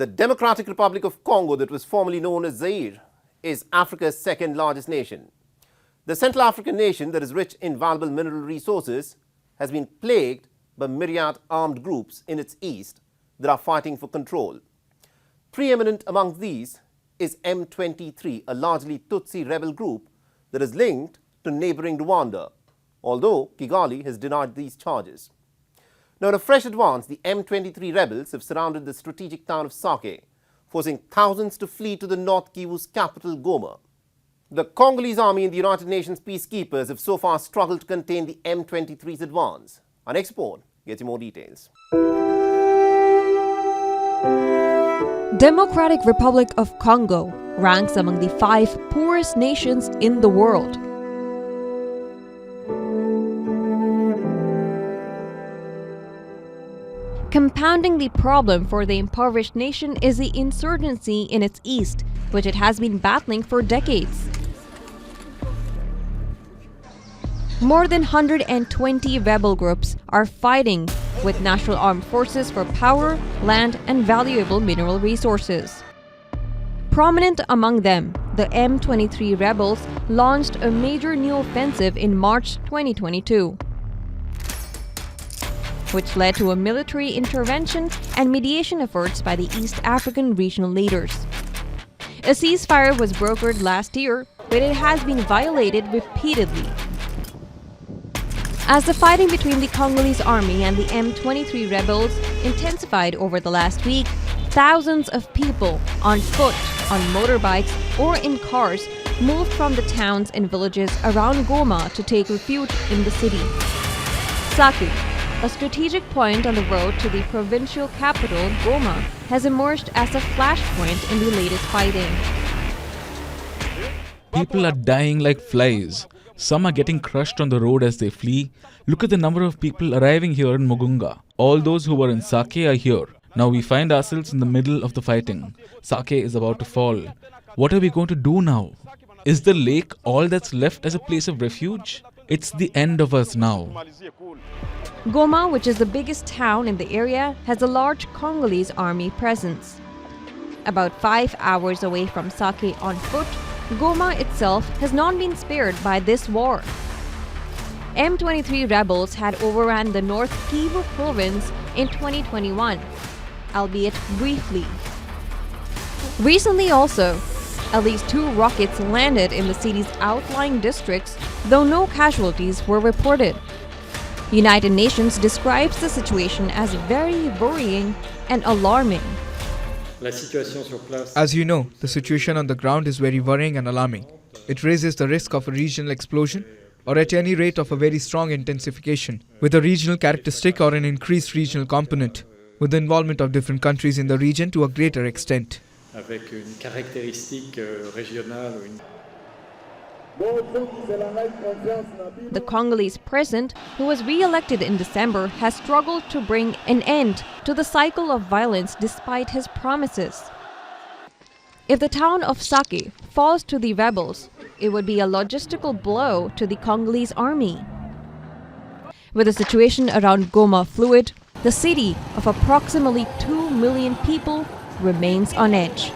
The Democratic Republic of Congo, that was formerly known as Zaire, is Africa's second largest nation. The Central African nation, that is rich in valuable mineral resources, has been plagued by myriad armed groups in its east that are fighting for control. Pre-eminent among these is M23, a largely Tutsi rebel group that is linked to neighboring Rwanda, although Kigali has denied these charges. Now, in a fresh advance, the M23 rebels have surrounded the strategic town of Sake, forcing thousands to flee to the North Kivu's capital, Goma. The Congolese army and the United Nations peacekeepers have so far struggled to contain the M23's advance. Our next report gets you more details. Democratic Republic of Congo ranks among the 5 poorest nations in the world. Compounding the problem for the impoverished nation is the insurgency in its east, which it has been battling for decades. More than 120 rebel groups are fighting with national armed forces for power, land, and valuable mineral resources. Prominent among them, the M23 rebels launched a major new offensive in March 2022, which led to a military intervention and mediation efforts by the East African regional leaders. A ceasefire was brokered last year, but it has been violated repeatedly. As the fighting between the Congolese army and the M23 rebels intensified over the last week, thousands of people on foot, on motorbikes, or in cars moved from the towns and villages around Goma to take refuge in the city. Sake, a strategic point on the road to the provincial capital, Goma, has emerged as a flashpoint in the latest fighting. People are dying like flies. Some are getting crushed on the road as they flee. Look at the number of people arriving here in Mugunga. All those who were in Sake are here. Now we find ourselves in the middle of the fighting. Sake is about to fall. What are we going to do now? Is the lake all that's left as a place of refuge? It's the end of us now. Goma, which is the biggest town in the area, has a large Congolese army presence. About 5 hours away from Sake on foot, Goma itself has not been spared by this war. M23 rebels had overran the North Kivu province in 2021, albeit briefly. Recently also, at least 2 rockets landed in the city's outlying districts, though no casualties were reported. United Nations describes the situation as very worrying and alarming. As you know, the situation on the ground is very worrying and alarming. It raises the risk of a regional explosion, or at any rate of a very strong intensification, with a regional characteristic or an increased regional component, with the involvement of different countries in the region to a greater extent. The Congolese president, who was re-elected in December, has struggled to bring an end to the cycle of violence despite his promises. If the town of Sake falls to the rebels, it would be a logistical blow to the Congolese army. With the situation around Goma fluid, the city of approximately 2 million people remains on edge.